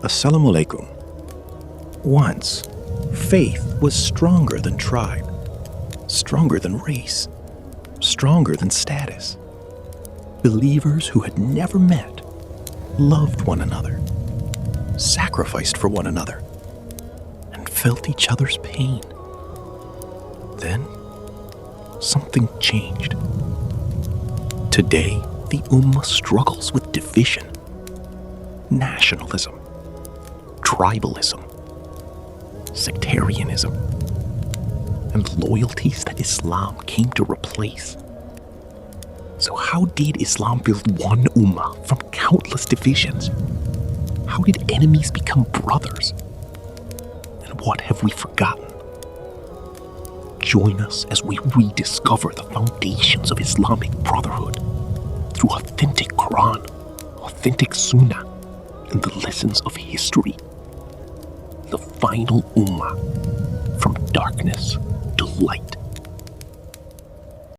Assalamu alaikum. Once, faith was stronger than tribe, stronger than race, stronger than status. Believers who had never met loved one another, sacrificed for one another, and felt each other's pain. Then, something changed. Today, the Ummah struggles with division, nationalism, tribalism, sectarianism, and loyalties that Islam came to replace. So how did Islam build one Ummah from countless divisions? How did enemies become brothers? And what have we forgotten? Join us as we rediscover the foundations of Islamic Brotherhood through authentic Quran, authentic Sunnah, and the lessons of history. The Final Ummah, from darkness to light.